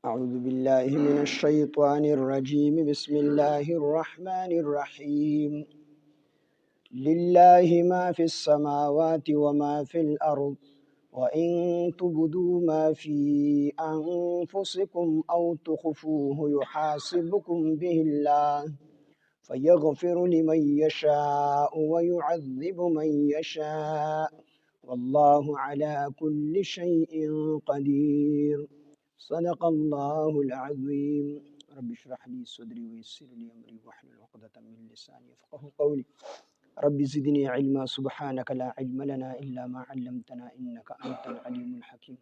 أعوذ بالله من الشيطان الرجيم. بسم الله الرحمن الرحيم. لله ما في السماوات وما في الأرض، وإن تبدوا ما في أنفسكم أو تخفوه يحاسبكم به الله، فيغفر لمن يشاء ويعذب من يشاء، والله على كل شيء قدير. صدق الله العظيم. رب اشرح لي صدري ويسر لي أمري واحلل عقدة من لساني يفقهوا قولي. رب زدني علما، سبحانك لا علم لنا إلا ما علمتنا إنك أنت العليم الحكيم.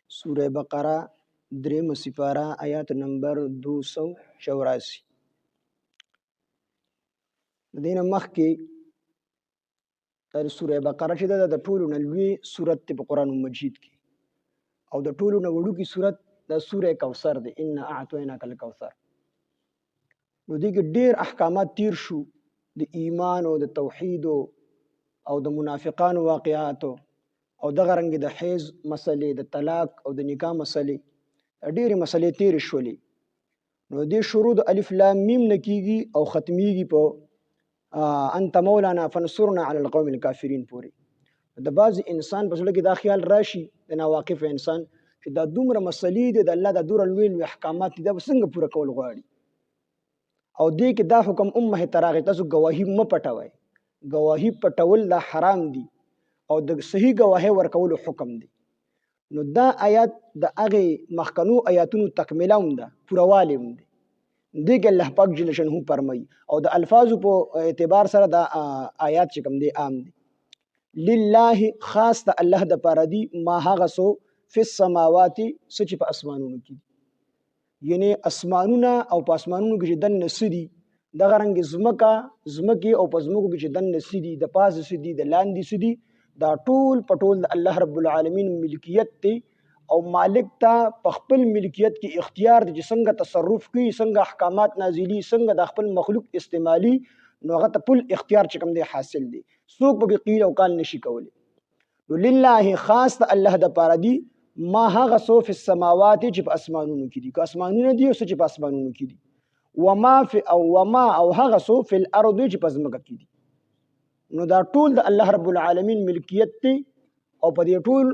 سورة بقرة دریم سپارہ آیات نمبر 284. دین مخکې سورة بقرة چې د ټولو نه لوی سورت په قرآن مجید کې او د ټولو نه وړوکی سورت د سورة کوثر دی، ان اعطیناک الکوثر. نو دې کې ډېر احکامات تیر شو د ایمان او د توحید او د منافقانو واقعاتو او دغه رنګ د حیض مسلې، د طلاق او د نکاح مسلې، ډېرې مسلې تیر شولې. نو دې شروع د الف لام میم نه کیږي او ختمیږي په انت مولانا فانصرنا علی القوم الکافرین پورې. د بعض انسان په زړه کې دا خیال راشي، د ناواقف انسان، چې دا دومره مسلې دي د الله د دومره لوی لوی احکامات دي، دا به څنګه پوره کول غواړي. او دې کې دا حکم امه ته راغی، تاسو ګواهي مه پټوئ. ګواهي پټول دا حرام دي او د صحیح ګواهي ورکولو حکم دی. نو دا آیات د هغې مخکنو آیاتونو تکمله هم ده، پوروالی هم دی. دې کې الله پاک جل شانه فرمایي او د الفاظو په اعتبار سره دا آیات چې کوم دی عام دی. لله خاص ته الله د پاره دی، ما هغه سو فی السماوات څه چې په اسمانونو کې دي، یعنی اسمانونه او په اسمانونو کې چې دننه څه دي، دغه رنګ ځمکې او په ځمکو کې چې دننه څه دي، د پاسه څه دي، د لاندې څه دي، دا ټول په ټول د الله رب العالمین ملکیت دی او مالک ته په خپل ملکیت کې اختیار دی چې څنګه تصرف کوي، څنګه احکامات نازلي، څنګه د خپل مخلوق استعمالي. نو هغه ته پل اختیار چې کوم دی حاصل دی، څوک به قیل او قال نشي کولی. نو لله خاص ته الله د پاره دی، ما هغه سو فی السماوات چې په اسمانونو کې دي، که اسمانونه دي او څه چې په اسمانونو کې دي، وما او هغه سو فی الارض چې په ځمکه کې دي. نو دا ټول د الله رب العالمین ملکیت دی او په دې ټول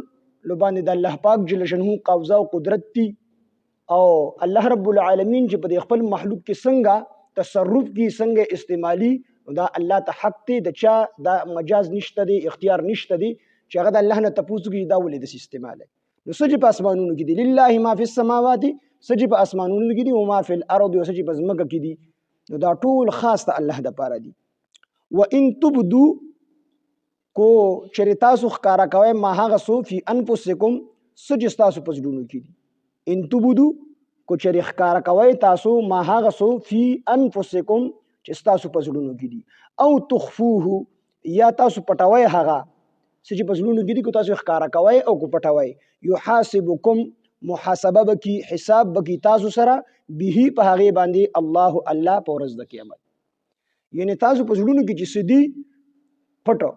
باندې د الله پاک جل شانه قبضه او قدرت دی. او الله رب العالمین چې په خپل مخلوق کې څنګه تصرف کی، څنګه استعمالي، دا الله ته حق دی، د چا دا مجاز نشته دی، اختیار نشته دی چې هغه د الله نه تپوس کوي دا ولې د استعمال. نو څه چې په اسمانونو کې دي، لله ما فی السماوات، څه چې په اسمانونو کې دي، او ما فی الارض، څه چې په ځمکه کې دي، نو دا ټول خاص ته الله د پاره دي. و ان تبدو کو چرې تاسو ښکارا کوئ، ما هغه سو فی انفسکم، څه چې تاسو په زړونو کې دي. ان تبدو کو چرې ښکارا کوئ تاسو، ما هغه سو فی انفسکم چې تاسو په زړونو کې دي، او تخفوه یا تاسو پټوئ هغه څه چې په زړونو کې دي، کو تاسو ښکارا کوئ او کو پټوئ، یحاسبکم محاسبه بکی، حساب بکی تاسو سره، به په هغې باندې الله په ورځ د قیامت. یعنی تاسو په زړونو کې چې څه دي پټو،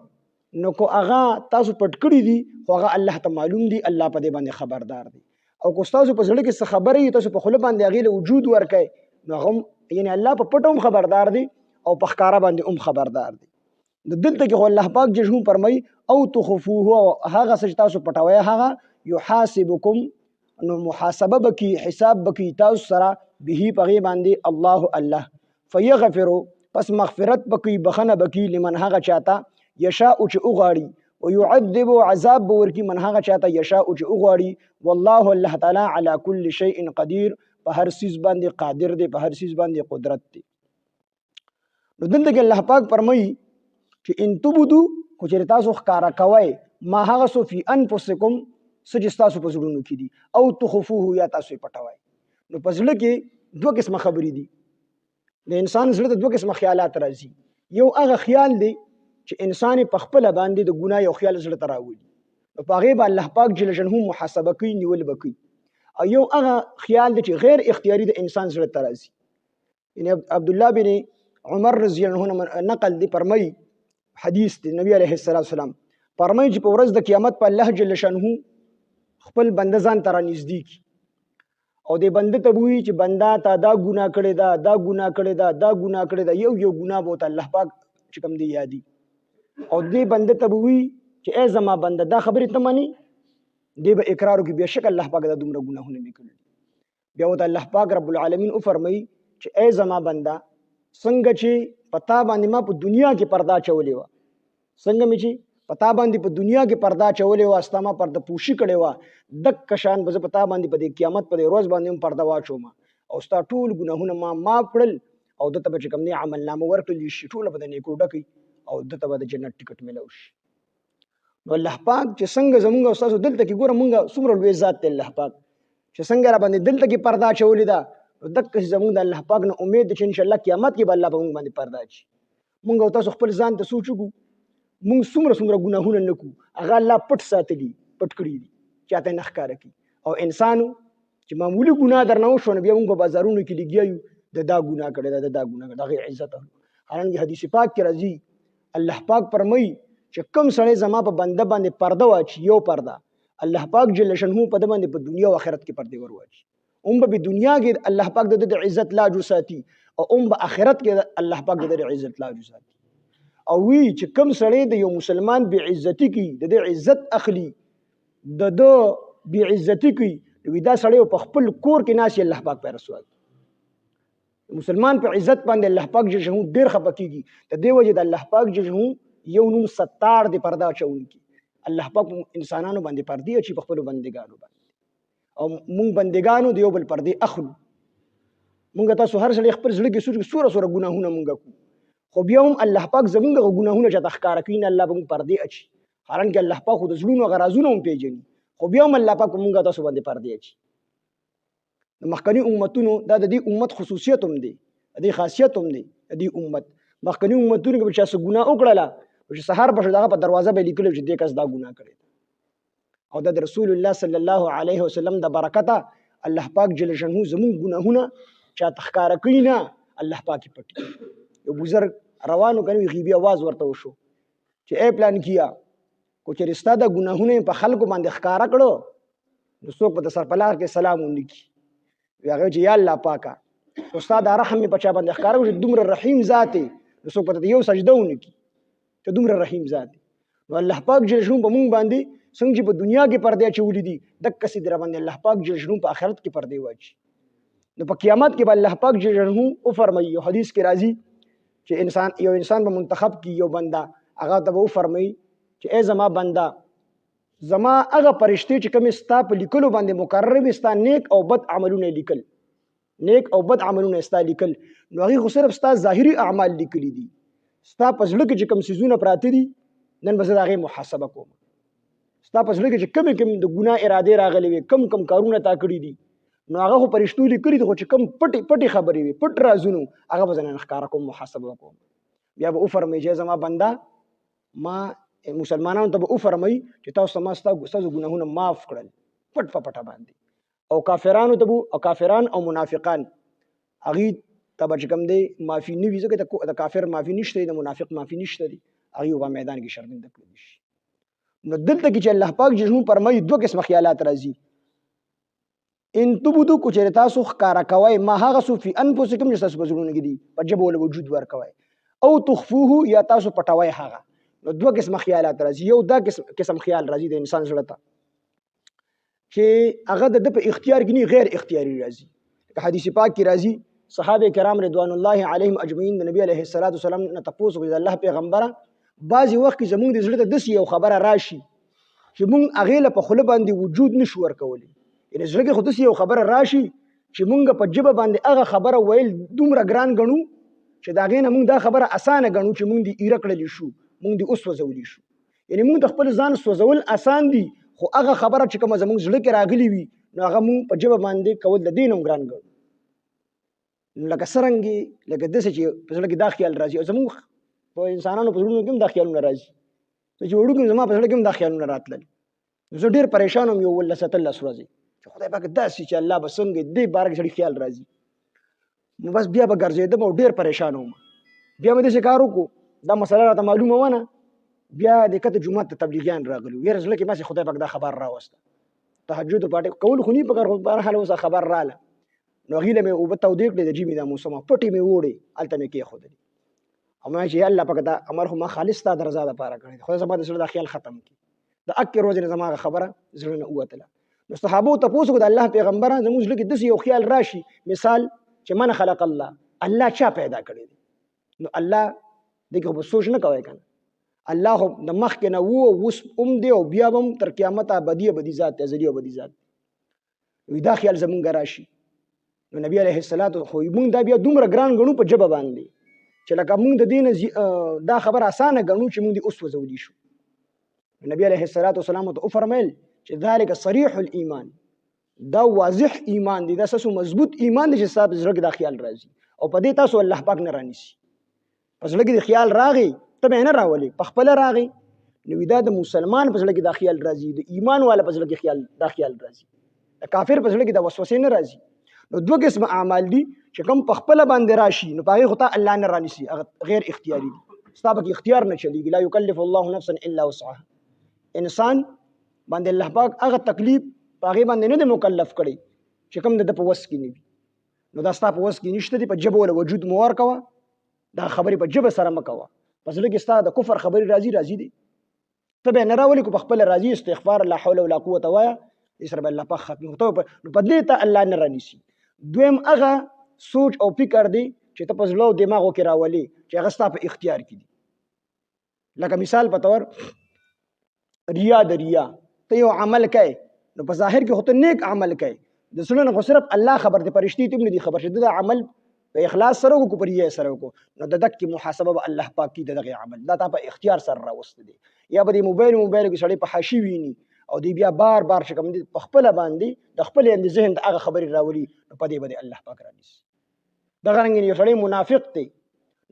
نو کو هغه تاسو پټ کړي دي خو هغه الله ته معلوم دي، الله په دې باندې خبردار دی. او کو تاسو په زړه کې څه خبرې تاسو په خوله باندې هغې له وجود ورکئ، نو هغه یعنی الله په پټو هم خبردار دی او په ښکاره باندې هم خبردار دی. دلته کې خو الله پاک جل فرمایي او تخفوه، هغه څه چې تاسو پټوئ هغه یحاسبکم، نو محاسبه بکی، حساب بکی تاسو سره، به په هغې باندې الله فیغفرو، پس مغفرت بکی، بخنه بکی، لمن هغه چاته یشاء چې وغواړي، ويعذب عذاب به ورکي من هغه چاته یشاء چې وغواړي، والله الله تعالی علی کل شیء قدیر، په هر څیز باندې قادر دی، په هر څیز باندې قدرت دی. نو دلته کې الله پاک فرمایي چې ان تبدو کو چې تاسو ښکارا کوئ، ما هغه سو فی انفسکم څه چې تاسو په زړونو کې دي، او تخفوه یا تاسو یې پټوئ. نو په زړه کې دوه قسمه خبرې دي، د انسان زړه ته دوه قسمه خیالات راځي. یو هغه خیال دی چې انسان په خپل باندې د ګناه یو خیال زړه ته راوړي، نو په هغې به الله پاک جل شانه محاسبه کوي، نیول به کوي. او یو هغه خیال دی چې غیر اختیاري د انسان زړه ته راځي. یعنی عبدالله بن عمر رضی الله عنه نقل دی، فرمایي حدیث دی، نبی علیه السلام فرمایي چې په ورځ د قیامت په الله جل شانه خپل بنده ځان ته رانږدې کړي او دې بنده ته وایي چې بنده تا دا ګناه کړې ده، دا ګناه کړې ده، دا ګناه کړې ده، یو یو ګناه به ورته الله پاک چې کوم دی یادي. او دې بنده ته به وایي چې ای زما بنده دا خبرې ته منې، دې به اقرار وکړي بېشکه الله پاک دا دومره ګناهونه مې کړي. بیا ورته الله پاک رب العالمین وفرمایي چې ای زما بنده څنګه چې په تا باندې ما په دنیا کې پرده اچولې وه، څنګه مې چې په تا باندې په دنیا کې پرده اچولې وه، ستا ما پرده پوشي کړې وه، دک شان به زه په تا باندې په دې قیامت په دې ورځ باندې هم پرده واچوم او ستا ټول ګناهونه ما معاف کړل او دته به چې کوم دی عملنامه ورکړل شي، ټوله به د نیکو ډکوي او دته به د جنت ټکټ میلاو شي. نو الله پاک چې څنګه زمونږ او ستاسو دلته کې ګوره مونږ څومره لوی ذات دی الله پاک چې څنګه را باندې دلته کې پرده اچولې ده، نو دقسې زمونږ د الله پاک نه امید دی چې انشاءالله قیامت کې به الله په مونږ باندې پرده اچي. مونږ او تاسو خپل ځان ته سوچ وکړو، مونږ څومره ګناهونه نه کوو، هغه الله پټ ساتلي، پټ کړي دي، چاته نه ښکاره کړي. او انسانو چې معمولي ګناه درنه وشوه نو بیا مونږ په بازارونو کې لګیا یو د دا ګناه کړې ده، د دا ګناه کړې ده، هغې عزت اخلو. حالانکه حدیث پاک کې راځي الله پاک فرمایي چې کوم سړی زما په بنده باندې پرده واچي، یو پرده الله پاک جل شانه په ده باندې په دنیا او آخرت کې پردې ور واچي. هم به دنیا کې الله پاک د عزت لاج وساتي او هم به آخرت کې الله پاک د عزت لاج وساتي. او وی چې کوم سړی د یو مسلمان بې عزتي کوي، د دې عزت اخلي، د ده بې عزتي کوي، وی دا سړی په خپل کور کې ناست الله پاک پې رسوا کوي. مسلمان په عزت باندې الله پاک جل شانه ډېر خفه کېږي. د دې وجې د الله پاک جل شانه یو نوم ستار د پرده اچوونکي. الله پاک انسانانو باندې پردې اچي په خپلو بندګانو باندې، او مونږ بندګانو د یو بل پردې اخلو. مونږ تاسو هر سړی خپل زړه کې سوچ سوره ګناهونه مونږ کوو، خو بیا هم الله پاک زمونږ ګناهونه چاته ښکاره کوي نه، الله به مونږ پردې اچي. حالانکه الله پاک خو د زړونو هغه رازونه هم پېژني، خو بیا هم الله پاک په مونږ تاسو باندې پردې اچي. د مخکني امتونو دا د دې امت خصوصیت هم دی، د دې خاصیت هم دی. د دې امت مخکني امتونو کې به چا څه ګناه وکړله چې سهار به دغه په دروازه به لیکلو چې دې کس دا ګناه کړې ده. او د رسول الله صلی الله علیه وسلم د برکته الله پاک جل شانه زمونږ ګناهونه چاته ښکاره کوي نه، الله پاک یې پټي. یو بزرګ روانو کنه غیبي आवाज ورته وشو چې ای پلان کیا کو چې رستا د ګناهونه په خلکو باندې ښکارا کړو نو څوک په سر پلار کې سلام ونکي. هغه چې یا الله پاکا استاد رحم په چا باندې ښکارا چې دومره رحیم ذات نو څوک په یو سجده ونکي ته دومره رحیم ذات. نو الله پاک جل شانه په مونږ باندې څنګه چې په دنیا کې پردې اچولې دي دک سي در باندې الله پاک جل شانه په آخرت کې پردې واچي. نو په قیامت کې به الله پاک جل شانه او فرمایي، یو حدیث کې راځي چې یو انسان به منتخب کی یو بنده، هغه ته به فرمایي چې ای زما بنده زما هغه پرشتي چې کوم ستا په لیکلو باندې مقرر وي، ستا نیک او بد عملونه لیکل، نیک او بد عملونه ستا لیکل، نو هغه خو صرف ستا ظاهري اعمال لیکلي دي، ستا په زړه کې چې کوم سيزونه پراته دي نن به زه د هغې محاسبه کوم. ستا په زړه کې چې کوم د ګناه ارادې راغلي وي، کم کارونه تا کړي دي، نو هغه خو پرشتو لیکلي دي، خو چې کوم پټې خبرې وي، پټ رازونه، هغه به زه نن ښکاره کوم، محاسبه کوم. بیا به وفرمایي چې زما بنده ما مسلمانانو ته به وفرمایي چې تاسو ما ستاسو ګناهونه معاف کړل پټ په پټه باندې. او کافرانو ته به، او کافران او منافقان هغې ته به چې کوم دی معافي نه وي، ځکه د کافر معافي نشته دی، د منافق معافي نشته دی، هغې به میدان کې شرمنده کړلی شي. نو دلته کې چې الله پاک جل فرمایي دوه قسمه خیالات راځي. ان تبدو کو چې تاسو ښکاره کوئ ما هغه څه فی انفسکم چې تاسو په زړونو کې دي، په ژبه ول وجود ورکوئ، او تخفوه یا تاسو پټوئ هغه. نو دوه قسمه خیالات راځي. یو دا قسم خیال راځي د انسان زړه ته چې هغه د په اختیار کې نه، غیر اختیاري راځي. حدیث پاک کې راځي صحابه کرام رضوان الله علیهم اجمعین د نبی علیه الصلاۃ والسلام نه تاسو د الله پیغمبره بعضی وخت کې زموږ د زړه ته داسې یو خبره راشي چې موږ هغې له په خوله باندې وجود نشو ورکولی، یعنې زړه کې خو داسې یو خبره راشي چې موږ په ژبه باندې هغه خبره ویل دومره ګران ګڼو چې د هغې نه موږ دا خبره اسانه ګڼو چې موږ دې ایره کړلی شو، موږ دې وسوځولی شو. یعنې موږ د خپل ځان سوځول اسان دي، خو هغه خبره چې کومه زموږ زړه کې راغلي وي نو هغه موږ په ژبه باندې کول د دې نه هم ګران ګڼو. لکه څرنګې لکه داسې چې په زړه کې دا خیال راځي، او زموږ په انسانانو په زړونو کې هم دا خیالونه راځي. چې وړوکي زما په زړه کې هم دا خیالونه راتلل. زه ډېر پریشان وم یو 17 ورځې چې خدای پاک داسې چې الله به څنګه دې باره کې سړي خیال راځي. نو بس بیا به ګرځېدم او ډېر پریشان وم. بیا مې داسې کار وکړو، دا مسله راته معلومه ونه، بیا د کته جومات ته تبلیغیان راغلي، یاره زړه کې ماسې خدای پاک دا خبر راوسته، تهجد پټ کول خو نه پکار، خو بهر حال اوس خبر رااله نو غیله مې او بتاو دیکړې د جیمی دا موسمه پټي مې وړي الته مې کې خو دې اما چې الله پاک دا امر خو ما خالص تا درزا ده پاره کړی خو زما د سره د خیال ختم کی د اکه روز نه زما خبره زړه نه اوتله نو صحابه ته پوسو د الله پیغمبر زموږ لکه د یو خیال راشي مثال چې من خلق الله چا پیدا کړی نو الله دغه په سوچ نه کوي کنه الله د مخ کې نه وو وس دی او بیا هم تر قیامت ابدی ذات ازلی ابدی ذات وی دا خیال زمونږ راشي نو نبی علیه الصلاۃ خو موږ دا بیا دومره ګران غنو په جبه باندې چې لکه موږ د دین دا خبر اسانه غنو چې موږ د اوس وزولي شو نبی علیه الصلاۃ والسلام ته فرمایل چې ذالک صریح الایمان دا واضح ایمان دی دا ساسو مضبوط ایمان دی چې صاحب زړه کې دا خیال راځي او په دې تاسو الله پاک نه رانیسي پس لګي د خیال راغی ته نه راولي په خپل راغی نو دا د مسلمان په لګي دا خیال راځي د ایمان والا په لګي خیال دا خیال راځي د کافر په لګي دا وسوسه نه راځي نو دوه قسم اعمال دي چې کوم په خپل باندې راشي نو پاره خو ته الله نه رانیسي غیر اختیاري دي ستاسو کې اختیار نه چلیږي لا یکلف الله نفسا الا وسعها انسان باندې الله پاک هغه تکلیف هغه باندې نه مکلف کړي چې کوم د په وس کې نه وي نو دا ستاسو په وس کې نشته دي په جبه ول وجود مور کوه دا خبرې په جبه سره مکوه پس لکه ستاسو د کفر خبرې راځي دي ته به نه راولي کو په خپل راځي استغفار لا حول ولا قوه وایا اسره الله پاک ختم هوته نو په دې ته الله نه رانیسي دویم هغه سوچ او فکر دی چې ته په زړه او دماغو کې راولي چې هغه ستاسو په اختیار کې دي لکه مثال په تور ریا ته یو عمل کوي نو په ظاهر کې هوته نیک عمل کوي د سنن خو صرف الله خبر دی پرشتي ته نه دي خبر شته د عمل په اخلاص سره کو پر یې سره کو نو د دک محاسبه به الله پاک کی دغه عمل دا ته په اختیار سره راوست دي یا به موبایل کې سړی په حاشي ویني او دی بیا بار چې کوم دي په خپل باندې د خپل اند ذهن ته هغه خبرې راولي نو په دې باندې الله پاک رانیسي دغه رنګ یو سړی منافق دی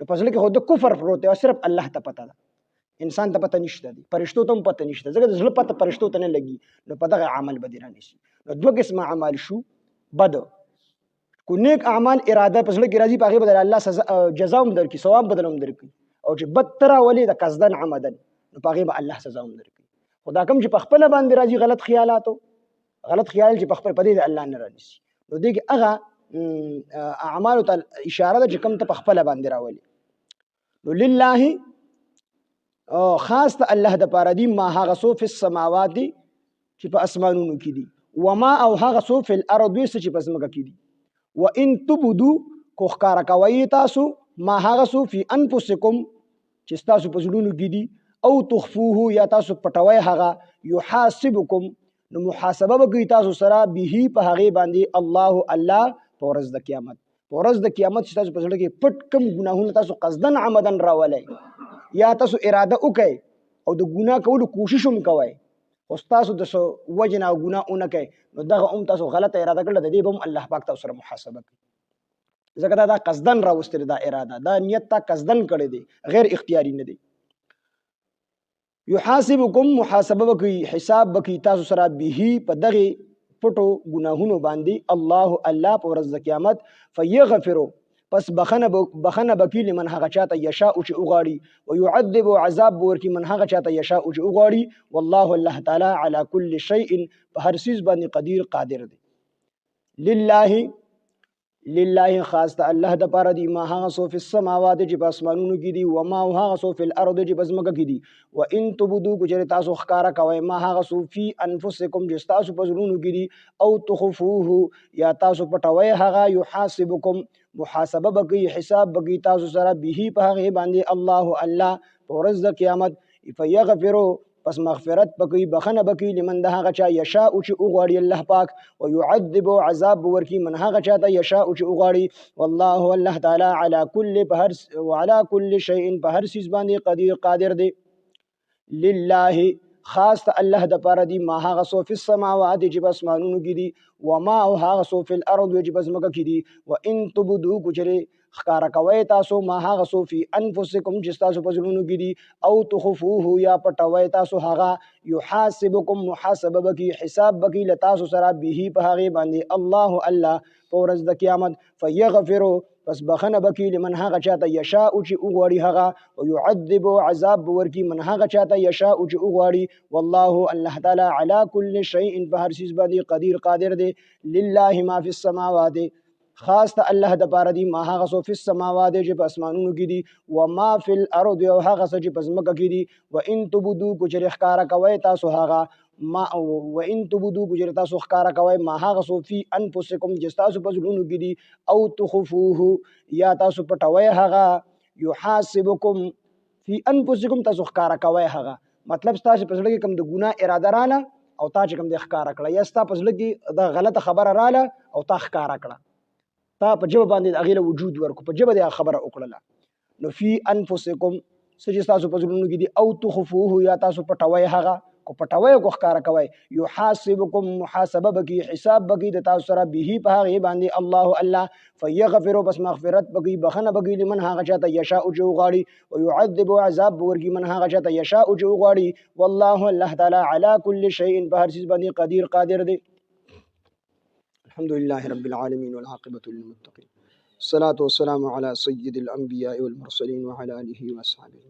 نو په ځل کې خو د کفر پروت دی او صرف الله ته پته ده انسان ته پته نشته دي پرشتو ته هم پته نشته ځکه د زړه پته پرشتو ته نه لګي نو په دغه عمل باندې رانیسي نو دوه قسمه اعمال شو بد کو نیک اعمال اراده په ځل کې راځي په هغه بدل الله سزا جزا هم درکړي ثواب بدل هم درکړي او چې بد تر ولي د قصدن عمدن نو په هغه الله سزا هم درکړي خدا کوم چې په خپل باندې راځي غلط خیال چې په خپل پدې الله نه رانیسي نو دغه هغه اعمال ته اشاره ده چې کوم ته په خپل باندې راولي نو لله خاص ته الله د پاره دی ما هغه سو فی السماوات چې په اسمانونو کې دي وما او هغه سو فی الارض چې په ځمکه کې دي وان تبدو کو ښکارا کوي تاسو ما هغه سو فی انفسکم چې تاسو په زړونو کې دي او تخفوه یا تاسو پټوي هغه یحاسبکم نو محاسبه وکي تاسو سره به په هغه باندې الله په ورځ د قیامت چې تاسو په ځړ کې پټ کم ګناهونه تاسو قصدن عمدن راولای یا تاسو اراده وکي او د ګناه کولو کوشش هم کوي او تاسو د وجنه او ګناهونه کوي نو دغه تاسو غلطه اراده کړل د دې بم الله پاک تاسو سره محاسبه کوي ځکه دا قصدن راوستل دا اراده دا نیت تا قصدن کړی دی غیر اختیاري نه دی یحاسبکم محاسبه وکي حساب وکي تاسو سره به په دغه پټو ګناهونو باندې الله په ورځ د قیامت فیغفر پس بخنه بکی لمن هغه چاته یشاء چې وغاړي او يعذب عذاب ورکی من هغه چاته یشاء چې وغاړي والله الله تعالی على كل شيء په هر چیز باندې قادر دی لله خاص ته الله د پاره دی ما هغه سو فی السماوات چې په اسمانونو کې دي و ما هغه سو فی الارض چې په ځمکه کې دي و ان تبدو کجره تاسو ښکارا کوي ما هغه سو فی انفسکم چې تاسو په زړونو کې دي او تخفوه یا تاسو پټوي هغه یحاسبکم محاسبه بکی حساب بکی تاسو سره به په هغه باندې الله په ورځ د قیامت فیغفروا پس مغفرت بکی بخنه بکی لمن ده هغه چا یشاء چې وغواړي الله پاک او يعذب عذاب ورکی من هغه چا ته یشاء چې وغواړي والله الله تعالی على كل شيء په هر چیز باندې قادر دی لله خاص الله د پاره دی ما هغه سو فی السماوات چې په اسمانونو کې دي وما او هغه سو فی الارض چې پس مکه کې دي وان تبدو کچره خکارا کوي تاسو ما هغه سو فی انفسکم چې تاسو په ځلونو کې دي او تخفوه یا پټوي تاسو هغه یحاسبکم محاسبه بکی حساب بکی لتاسو سره به په هغه باندې الله الله پورز د قیامت فیغفروا پس بخنه بکی لمن هغه چاته یشاء چې وغواړي هغه او يعذب عذاب ورکی من هغه چاته یشاء چې وغواړي والله الله تعالی علی کل شیء په هر چیز باندې قدیر قادر دی لله ما فی السماوات خاص ته الله د پاره دی ما هغه سو فی السماوات چې په اسمانونو کې دي و ما فی الارض او هغه چې په ځمکه کې دي و ان تبدو کو چې ښکارا کوي تاسو هغه ما و ان تبدو کو تاسو ښکارا کوي ما هغه سو فی انفسکم چې تاسو په ځلونو کې دي او تخفوه یا تاسو پټوي هغه یحاسبکم فی انفسکم تاسو ښکارا کوي هغه مطلب تاسو په ځل کې کوم د ګناه اراده رااله او تا چې کوم د ښکارا کړه یا تاسو په ځل کې د غلطه خبره رااله او تا ښکارا کړه تا په جواب باندې اغیله وجود ورکو په جواب د خبره وکړه نو فی انفسکم سجی تاسو په ځلونو کې دي او تخفوه یا تاسو پټوي هغه کو پټوي کو ښکارا کوي یحاسبکم محاسبه بکی حساب بکی د تاسو سره به په هغه باندې الله الله فیغفر بس مغفرت بکی بخنه بکی لمن هغه چاته یشاء جو غاړي او يعذب عذاب ورکی من هغه چاته یشاء جو غاړي والله الله تعالی علی کل شیء په هر چیز باندې قدیر قادر دی الحمد لله رب العالمين والعاقبة للمتقين الصلاة والسلام على سيد الأنبياء والمرسلين وعلى آله وأصحابه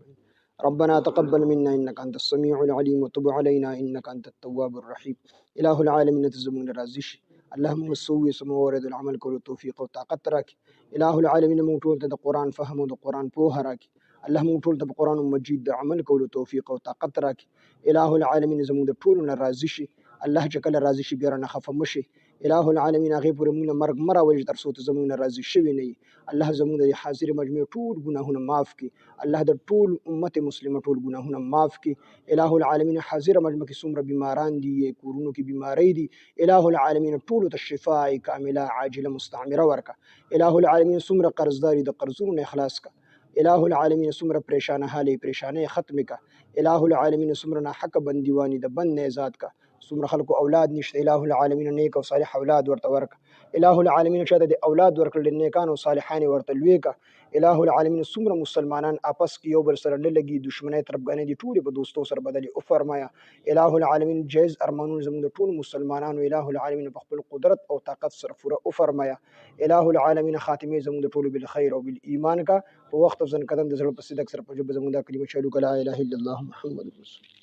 ربنا تقبل منا إنك أنت السميع العليم وتب علينا إنك أنت التواب الرحيم إله العالمين تزمون رازش اللهم سوي سمورد العمل كل توفيق وطاقت راك إله العالمين موتول تد قرآن فهم ود قرآن پوه راك اللهم موتول تد قرآن مجيد عمل كل توفيق وطاقت راك إله العالمين زمون طول رازش الله جل رازش بيرنا خف مشي إله العالمين هغه پورې موږ مرګ مره ولې تر څو ته زموږ راضي شوي نه الله زموږ د حاضر مجمع ټول ګناهونه معاف کړي الله د ټول امت مسلمه ټول ګناهونه معاف کړي اله العالمین حاضر مجمع کې څومره بیماران دي کورونو کې بیماری دي اله العالمین ټول ته شفاء کامله عاجله مستعمره ورکا اله العالمین څومره قرضداري د قرضونو اخلاص کا اله العالمین څومره پریشانه حالې پریشانه ختم کا اله العالمین څومره نه حق بندیوانی د بند نه آزاد کا څومره خلکو اولاد نشته اله العالمین نیک او صالح اولاد ورته ورک اله العالمین چې د اولاد ورکړل نیکان او صالحان ورته لوي کا اله العالمین څومره مسلمانان اپس کې یو بل سره نه لګي دشمنی طرفګانې دي ټول په دوستو سره بدلي او فرمایا اله العالمین جایز ارمانون زموږ ټول مسلمانانو اله العالمین په خپل قدرت او طاقت سره پوره او فرمایا اله العالمین خاتمه زموږ ټول بالخير او بالایمان کا په وخت ځن قدم د زړه په صدق سره په جبه زموږ د کلمه چالو لا اله الا الله محمد رسول